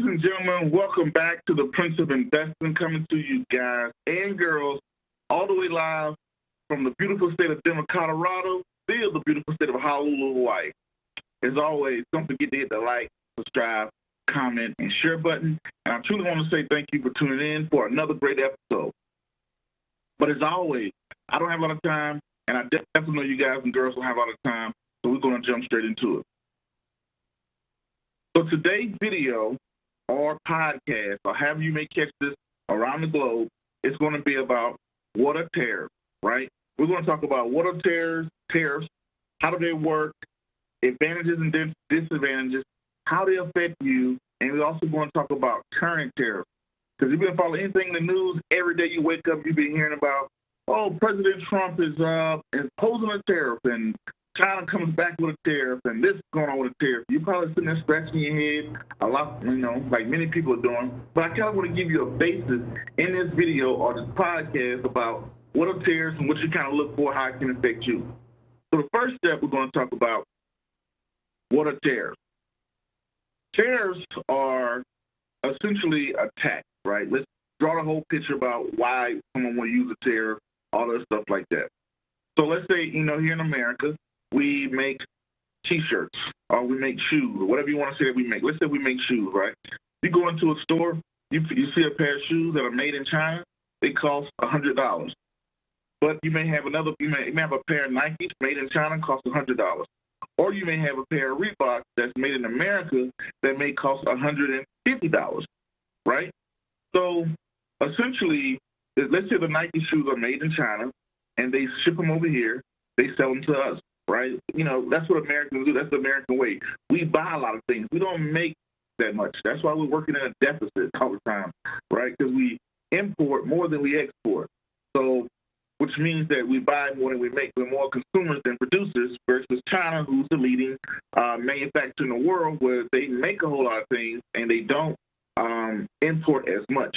Ladies and gentlemen, welcome back to the Prince of Investing, coming to you guys and girls all the way live from the beautiful state of Denver, Colorado, still the beautiful state of Honolulu, Hawaii. As always, don't forget to hit the like, subscribe, comment, and share button. And I truly want to say thank you for tuning in for another great episode. But as always, I don't have a lot of time, and I definitely know you guys and girls don't have a lot of time, so we're going to jump straight into it. So today's video or podcast, or however you may catch this around the globe, is going to be about what are tariffs, right? We're going to talk about what are tariffs, how do they work, advantages and disadvantages, how they affect you, and we're also going to talk about current tariffs. Because you've been following anything in the news, every day you wake up, you've been hearing about, oh, President Trump is imposing a tariff, and China comes back with a tariff, and this is going on with a tariff. You're probably sitting there scratching your head a lot, like many people are doing. But I kind of want to give you a basis in this video or this podcast about what are tariffs and what you kind of look for, how it can affect you. So the first step, we're going to talk about what are tariffs. Tariffs are essentially a tax, right? Let's draw the whole picture about why someone will use a tariff, all that stuff like that. So let's say, here in America, we make T-shirts or we make shoes or whatever you want to say that we make. Let's say we make shoes, right? You go into a store, you see a pair of shoes that are made in China, they cost $100. But you may have you may have a pair of Nikes made in China, cost $100. Or you may have a pair of Reebok that's made in America that may cost $150, right? So essentially, let's say the Nike shoes are made in China and they ship them over here, they sell them to us, right? That's what Americans do. That's the American way. We buy a lot of things. We don't make that much. That's why we're working in a deficit all the time, right? Because we import more than we export. So, which means that we buy more than we make. We're more consumers than producers versus China, who's the leading manufacturer in the world, where they make a whole lot of things and they don't import as much.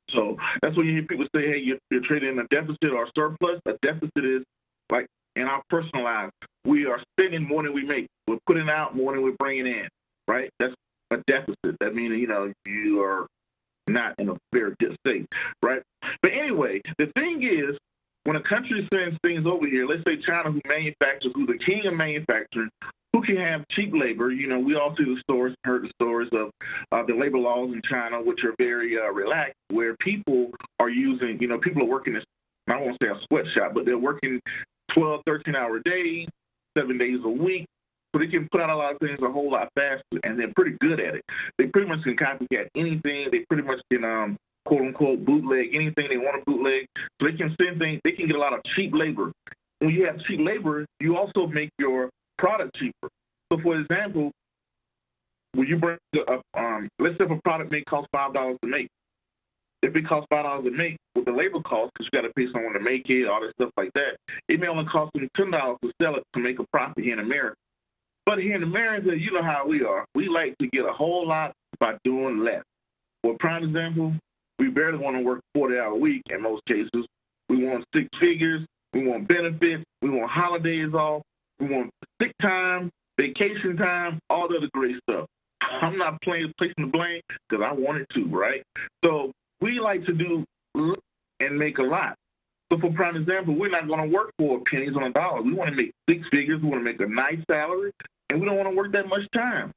So that's when you hear people say, hey, you're trading in a deficit or a surplus. A deficit is like in our personal lives, we are spending more than we make. We're putting out more than we're bringing in, right? That's a deficit. That means, you are not in a very good state, right? But anyway, the thing is, when a country sends things over here, let's say China, who's the king of manufacturing, who can have cheap labor. We all see the stories, heard the stories of the labor laws in China, which are very relaxed, where people are using, people are working this, I don't want to say a sweatshop, but they're working 12, 13-hour days, 7 days a week, so they can put out a lot of things a whole lot faster, and they're pretty good at it. They pretty much can copycat anything. They pretty much can, quote-unquote, bootleg anything they want to bootleg. So they can send things. They can get a lot of cheap labor. When you have cheap labor, you also make your product cheaper. So, for example, when you bring up, let's say if a product may cost $5 to make. If it costs $5 to make, with the labor cost, because you got to pay someone to make it, all that stuff like that, it may only cost them $10 to sell it to make a profit here in America. But here in America, you know how we are. We like to get a whole lot by doing less. For a prime example, we barely want to work 40-hour week in most cases. We want 6 figures. We want benefits. We want holidays off. We want sick time, vacation time, all the other great stuff. I'm not placing the blame because I wanted to, right? So we like to do and make a lot. So for prime example, we're not going to work for pennies on a dollar. We want to make 6 figures. We want to make a nice salary, and we don't want to work that much time.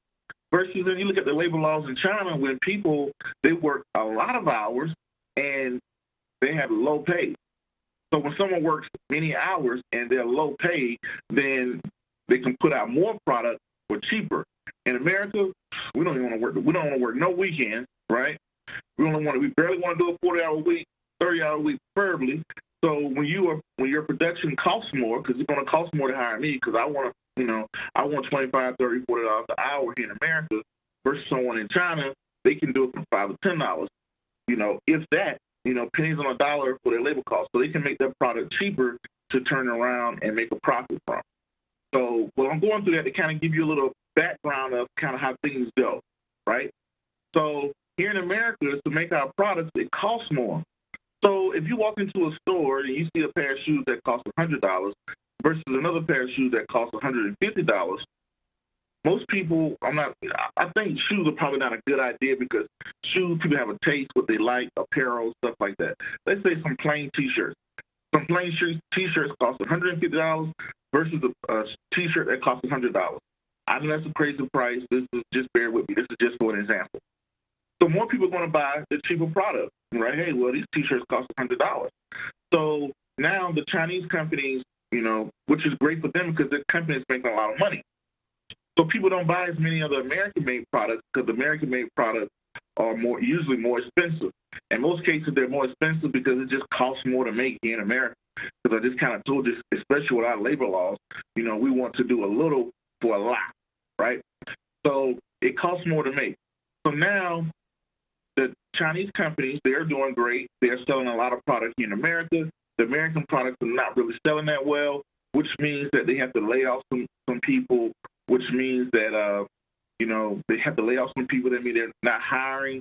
Versus when you look at the labor laws in China, when people, they work a lot of hours and they have low pay. So when someone works many hours and they're low pay, then they can put out more product for cheaper. In America, we don't even want to work. We don't want to work no weekends, right? We barely want to do a 40-hour week, 30-hour week, preferably. So when your production costs more, because it's going to cost more to hire me, because I want $25, $30, $40 an hour here in America, versus someone in China, they can do it for $5 or $10. If that, pennies on a dollar for their labor costs, so they can make their product cheaper to turn around and make a profit from. So, I'm going through that to kind of give you a little background of kind of how things go, right? So here in America, to make our products, it costs more. So if you walk into a store and you see a pair of shoes that cost $100 versus another pair of shoes that cost $150, most people, I think shoes are probably not a good idea because shoes, people have a taste, what they like, apparel, stuff like that. Let's say some plain T-shirts. Some plain T-shirts cost $150 versus a T-shirt that costs $100. I know that's a crazy price. This is just bear with me. This is just for an example. So more people are going to buy the cheaper product, right? Hey, well, these T-shirts cost $100. So now the Chinese companies, which is great for them because their companies making a lot of money. So people don't buy as many other American-made products because American-made products are usually more expensive. In most cases, they're more expensive because it just costs more to make here in America. Because I just kind of told you, especially with our labor laws, we want to do a little for a lot, right? So it costs more to make. So now the Chinese companies, they're doing great. They're selling a lot of product here in America. The American products are not really selling that well, which means that they have to lay off some people, which means that, they have to lay off some people. That means they're not hiring.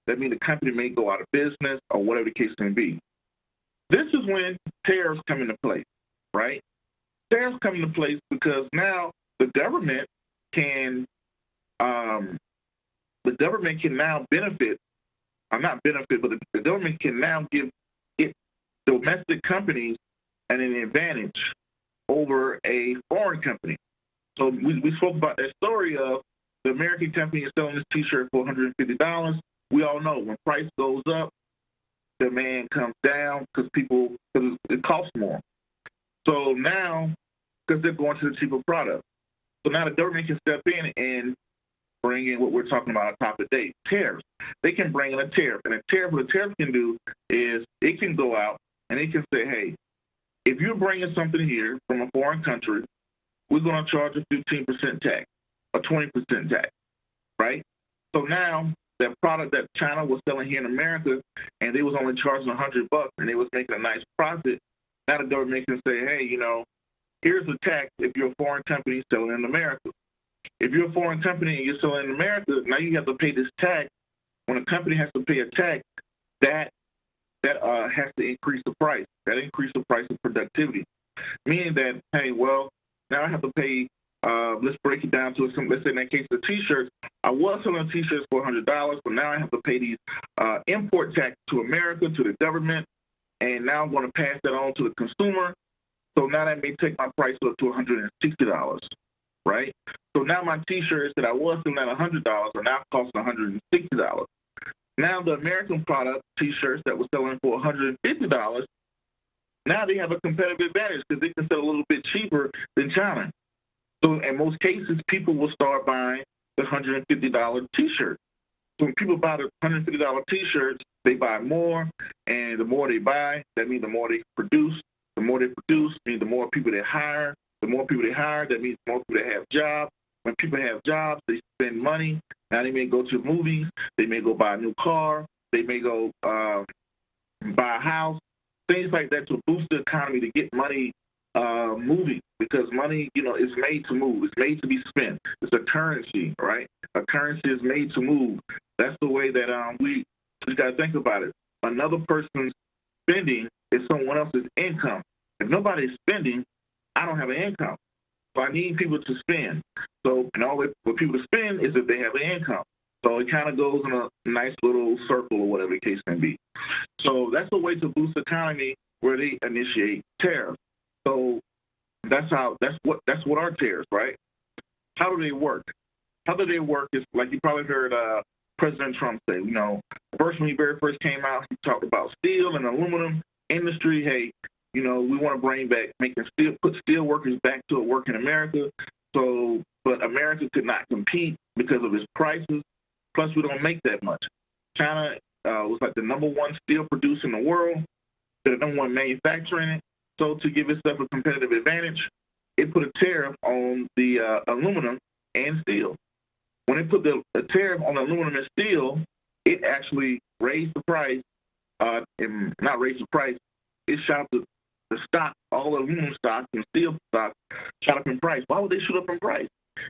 That means the company may go out of business or whatever the case may be. This is when tariffs come into play, right? Tariffs come into place because now the government can now benefit, or not benefit, but the government can now give it domestic companies an advantage over a foreign company. So we spoke about that story of the American company is selling this T-shirt for $150. We all know when price goes up, demand comes down because it costs more. So now, because they're going to the cheaper product, so now the government can step in and bring in what we're talking about on top of the day, tariffs. They can bring in a tariff, and what a tariff can do is it can go out and it can say, hey, if you're bringing something here from a foreign country, we're going to charge a 15% tax, a 20% tax, right? So now that product that China was selling here in America, and they was only charging $100, and they was making a nice profit, now the government can say, hey, here's the tax if you're a foreign company selling in America. If you're a foreign company and you're selling in America, now you have to pay this tax. When a company has to pay a tax, that has to increase the price. That increases the price of productivity, meaning that, hey, well, now I have to pay, let's break it down to let's say in that case, the T-shirts. I was selling T-shirts for $100, but now I have to pay these import tax to America, to the government, and now I'm going to pass that on to the consumer. So now that may take my price up to $160, right? So now my T-shirts that I was selling at $100 are now costing $160. Now the American product T-shirts that were selling for $150, now they have a competitive advantage because they can sell a little bit cheaper than China. So in most cases, people will start buying the $150 T-shirt. So when people buy the $150 T-shirts, they buy more, and the more they buy, that means the more they produce. The more they produce means the more people they hire. The more people they hire, that means the more people they have jobs. When people have jobs, they spend money. Now they may go to movies. They may go buy a new car. They may go buy a house, things like that to boost the economy, to get money moving, because money, is made to move. It's made to be spent. It's a currency, right? A currency is made to move. That's the way that we just got to think about it. Another person's spending is someone else's income. If nobody's spending, I don't have an income. So I need people to spend. So, what people to spend is if they have an income. So it kind of goes in a nice little circle or whatever the case may be. So that's a way to boost the economy where they initiate tariffs. So that's what our tariffs, right? How do they work? How do they work is like you probably heard President Trump say, first when he very first came out, he talked about steel and aluminum industry. Hey, we want to bring back put steel workers back to work in America. So, but America could not compete because of its prices. Plus, we don't make that much. China was like the number one steel producer in the world, the number one manufacturer in it. So to give itself a competitive advantage, it put a tariff on the aluminum and steel. When it put the tariff on aluminum and steel, it actually raised the price, and not raised the price, it shot up the stock, all the aluminum stocks and steel stocks shot up in price. Why would they shoot up in price?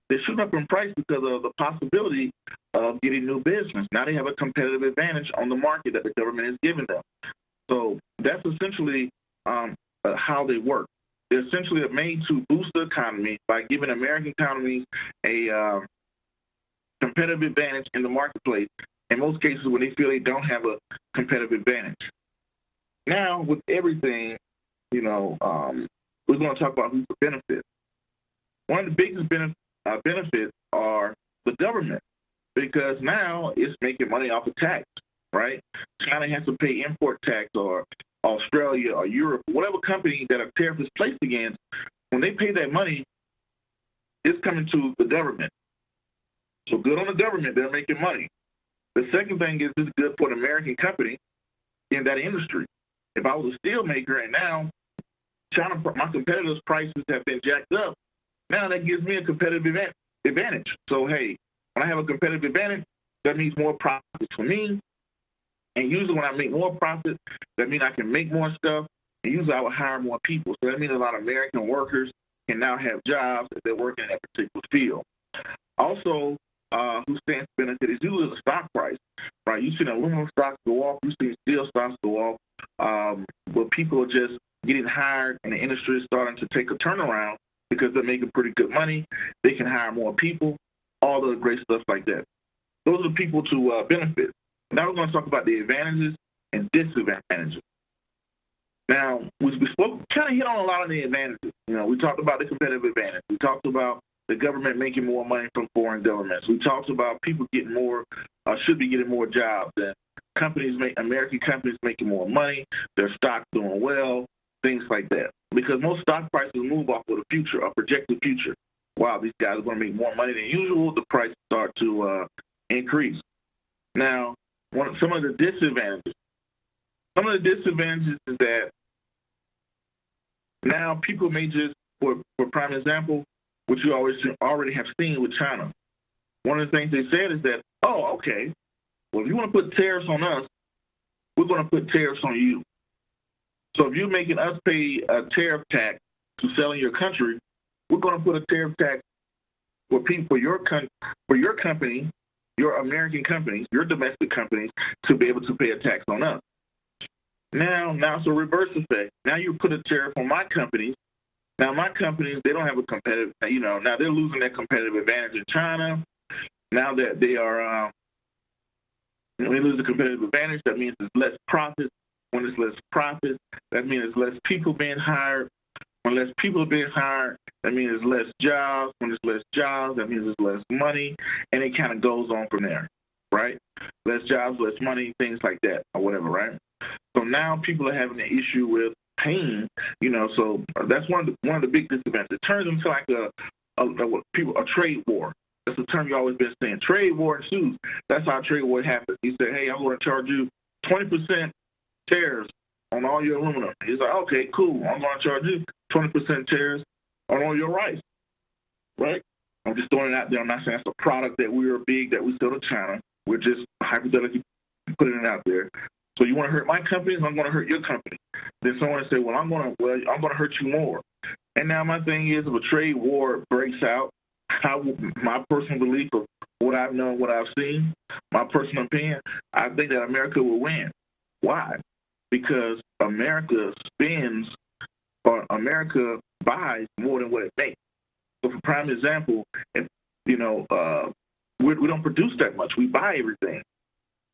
They shoot up in price because of the possibility of getting new business. Now they have a competitive advantage on the market that the government is giving them. So that's essentially how they work. They're essentially made to boost the economy by giving American economies a competitive advantage in the marketplace, in most cases when they feel they don't have a competitive advantage. Now, with everything, we're going to talk about who's the benefit. One of the biggest benefits are the government, because now it's making money off of tax, right? China has to pay import tax, or Australia or Europe, whatever company that a tariff is placed against, when they pay that money, it's coming to the government. So good on the government, they're making money. The second thing is it's good for an American company in that industry. If I was a steel maker and now China, my competitors' prices have been jacked up, now that gives me a competitive advantage. So, hey, when I have a competitive advantage, that means more profits for me. And usually when I make more profit, that means I can make more stuff, and usually I will hire more people. So that means a lot of American workers can now have jobs if they're working in that particular field. Also, who stands to benefit is usually the stock price, right? You've seen aluminum stocks go off, you've seen steel stocks go off, where people are just getting hired and the industry is starting to take a turnaround because they're making pretty good money. They can hire more people, all the great stuff like that. Those are the people to benefit. Now we're going to talk about the advantages and disadvantages. Now, we spoke, kind of hit on a lot of the advantages. We talked about the competitive advantage. We talked about the government making more money from foreign governments. We talked about people getting more, should be getting more jobs, and American companies making more money, their stocks doing well, things like that. Because most stock prices move off of the future, a projected future. Wow, these guys are going to make more money than usual, the prices start to increase. Now, some of the disadvantages. Some of the disadvantages is that now people may just, for prime example, which you already have seen with China. One of the things they said is that, oh, okay, well, if you want to put tariffs on us, we're going to put tariffs on you. So if you're making us pay a tariff tax to sell in your country, we're going to put a tariff tax for your company, your American companies, your domestic companies, to be able to pay a tax on us. Now it's a reverse effect. Now you put a tariff on my companies. Now my companies, they don't have a competitive, now they're losing their competitive advantage in China. Now that they are, they lose the competitive advantage, that means there's less profit. When there's less profit, that means there's less people being hired. When less people are being hired, that means there's less jobs. When there's less jobs, that means there's less money, and it kind of goes on from there, right? Less jobs, less money, things like that, or whatever, right? So now people are having an issue with paying, so that's one of the big disadvantages. It turns into like a trade war. That's the term you've always been saying. Trade war ensues. That's how a trade war happens. You say, hey, I'm going to charge you 20% tariffs on all your aluminum. He's like, okay, cool. I'm going to charge you 20% tariffs on all your rice, right? I'm just throwing it out there. I'm not saying it's a product that we are big, that we sell to China. We're just hypothetically putting it out there. So you want to hurt my companies, I'm going to hurt your company. Then someone say, well, I'm going to hurt you more. And now my thing is, if a trade war breaks out, my personal belief of what I've known, what I've seen, my personal opinion, I think that America will win. Why? Because America spends, or America buys more than what it makes. So for prime example, if, we don't produce that much. We buy everything.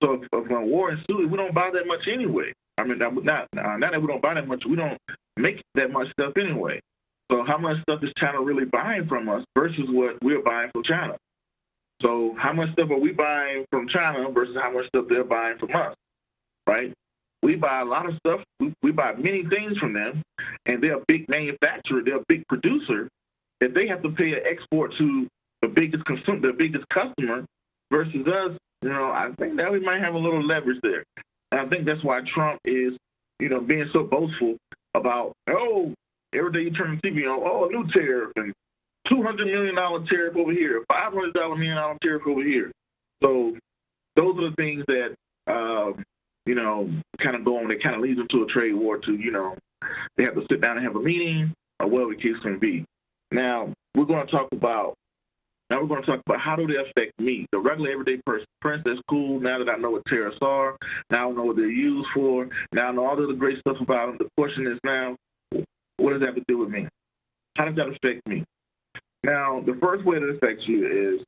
So if a war ensues, we don't buy that much anyway. I mean, not that we don't buy that much, we don't make that much stuff anyway. So how much stuff is China really buying from us versus what we're buying from China? So how much stuff are we buying from China versus how much stuff they're buying from us, right? We buy a lot of stuff. We buy many things from them, and they're a big manufacturer. They're a big producer. If they have to pay an export to the biggest customer versus us, I think that we might have a little leverage there. And I think that's why Trump is, being so boastful about, every day you turn the TV on, a new tariff and $200 million tariff over here, $500 million tariff over here. So those are the things that, kind of go on. It kind of leads into a trade war to, they have to sit down and have a meeting or whatever the case can be. Now, we're going to talk about how do they affect me, the regular everyday person. That's cool. Now that I know what tariffs are, now I know what they're used for, now I know all of the great stuff about them. The question is now, what does that have to do with me? How does that affect me? Now, the first way that affects you is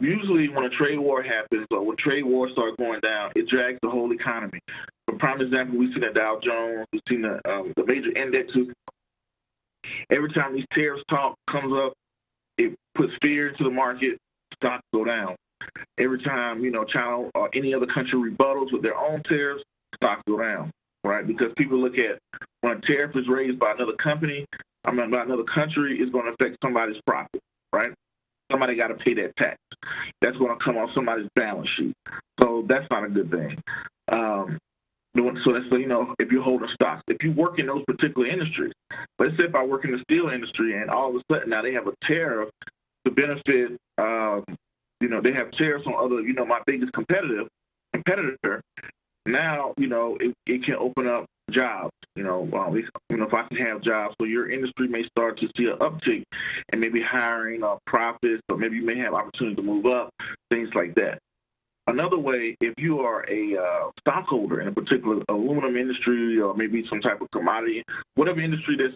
usually when a trade war happens or when trade wars start going down, it drags the whole economy. For prime example, we've seen the Dow Jones, we've seen the major indexes. Every time these tariffs talk comes up, it puts fear into the market, stocks go down. Every time, China or any other country rebuttals with their own tariffs, stocks go down, right? Because people look at when a tariff is raised by another company, by another country, it's going to affect somebody's profit, right? Somebody got to pay that tax. That's going to come off somebody's balance sheet. So that's not a good thing. So that's, if you're holding stocks, if you work in those particular industries, let's say if I work in the steel industry and all of a sudden now they have a tariff to benefit, they have tariffs on other, my biggest competitor. Now, it can open up jobs, if I can have jobs. So your industry may start to see an uptick and maybe hiring profits, or maybe you may have opportunity to move up, things like that. Another way, if you are a stockholder in a particular aluminum industry or maybe some type of commodity, whatever industry that's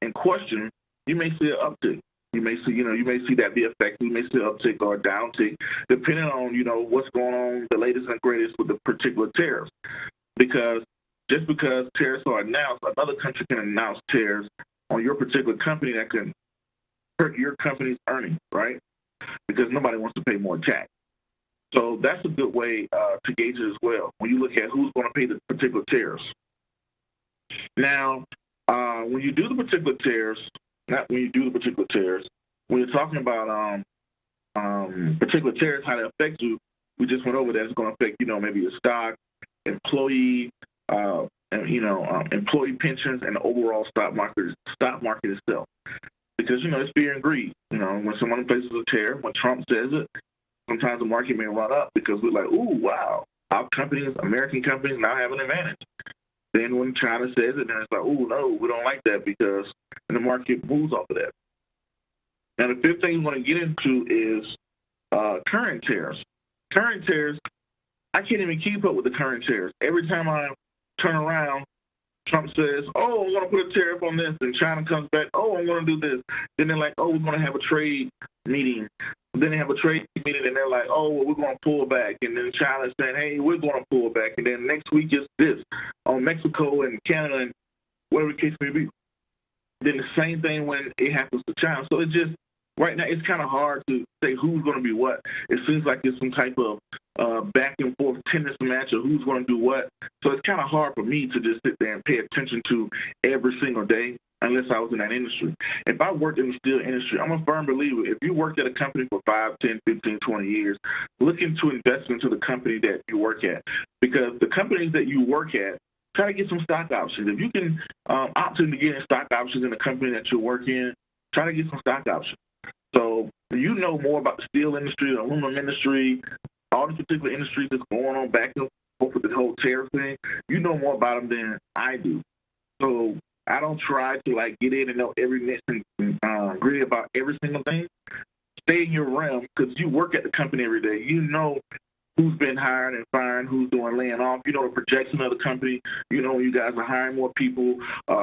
in question, you may see an uptick. You may see that be affected. You may see an uptick or a downtick, depending on, what's going on, the latest and greatest with the particular tariffs. Because just because tariffs are announced, another country can announce tariffs on your particular company that can hurt your company's earnings, right? Because nobody wants to pay more tax. So that's a good way to gauge it as well, when you look at who's going to pay the particular tariffs. Now, when you do the particular tariffs, when you're talking about particular tariffs, how they affect you, we just went over that. It's going to affect, maybe your stock, employee, employee pensions, and the overall stock market itself. Because, it's fear and greed. When someone places a tariff, when Trump says it, sometimes the market may run up because we're like, ooh, wow, our companies, American companies now have an advantage. Then when China says it, then it's like, ooh, no, we don't like that, because the market moves off of that. Now, the fifth thing you want to get into is current tariffs. Current tariffs, I can't even keep up with the current tariffs. Every time I turn around, Trump says, oh, I'm going to put a tariff on this, and China comes back, oh, I'm going to do this. Then they're like, oh, we're going to have a trade meeting. Then they have a trade meeting, and they're like, oh, well, we're going to pull back. And then China's saying, hey, we're going to pull back. And then next week is this on Mexico and Canada and whatever the case may be. Then the same thing when it happens to China. So it's just, right now, it's kind of hard to say who's going to be what. It seems like it's some type of back and forth tennis match of who's going to do what. So it's kind of hard for me to just sit there and pay attention to every single day, unless I was in that industry. If I worked in the steel industry, I'm a firm believer. If you worked at a company for 5, 10, 15, 20 years, look into investing into the company that you work at. Because the companies that you work at, try to get some stock options. If you can opt in to get stock options in the company that you work in, try to get some stock options. So you know more about the steel industry, the aluminum industry, all the particular industries that's going on back and forth with the whole tariff thing. You know more about them than I do. So I don't try to get in and know every nit and gritty about every single thing. Stay in your realm, because you work at the company every day. You know who's been hired and fired, who's doing laying off. You know the projection of the company. You know you guys are hiring more people,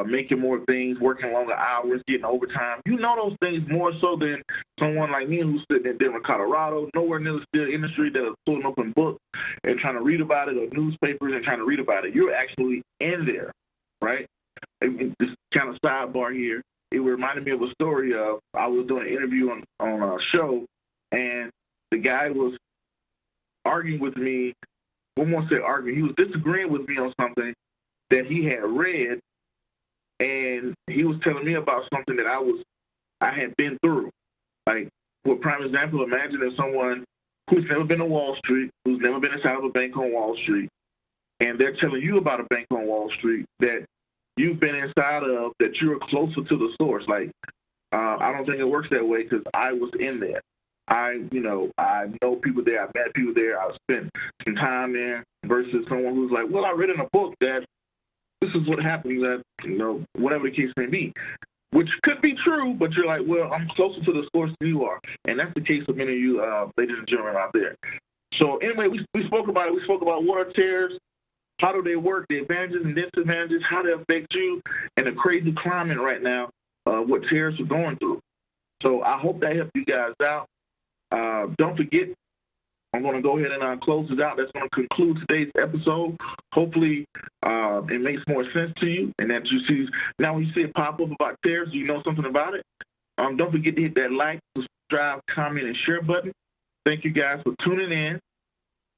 making more things, working longer hours, getting overtime. You know those things more so than someone like me who's sitting in Denver, Colorado, nowhere near the steel industry, that is pulling open books and trying to read about it, or newspapers and trying to read about it. You're actually in there, right? This kind of sidebar here, it reminded me of a story of, I was doing an interview on a show, and the guy was arguing with me. One more say arguing. He was disagreeing with me on something that he had read, and he was telling me about something that I had been through. Like, for prime example, imagine if someone who's never been to Wall Street, who's never been inside of a bank on Wall Street, and they're telling you about a bank on Wall Street that you've been inside of, that you're closer to the source. Like, I don't think it works that way, because I was in there. I know people there. I've met people there. I've spent some time there, versus someone who's like, well, I read in a book that this is what happened, that, whatever the case may be, which could be true, but you're like, well, I'm closer to the source than you are. And that's the case of many of you ladies and gentlemen out there. So anyway, we spoke about it. We spoke about what are tariffs, How do they work, the advantages and disadvantages, how they affect you, and the crazy climate right now, what tariffs are going through. So I hope that helped you guys out. Don't forget, I'm going to go ahead and close this out. That's going to conclude today's episode. Hopefully, it makes more sense to you, and that you see, now when you see it pop up about tariffs, you know something about it. Don't forget to hit that like, subscribe, comment, and share button. Thank you guys for tuning in.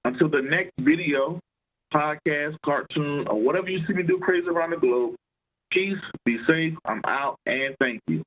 Until the next video, podcast, cartoon, or whatever you see me do crazy around the globe, peace, be safe, I'm out, and thank you.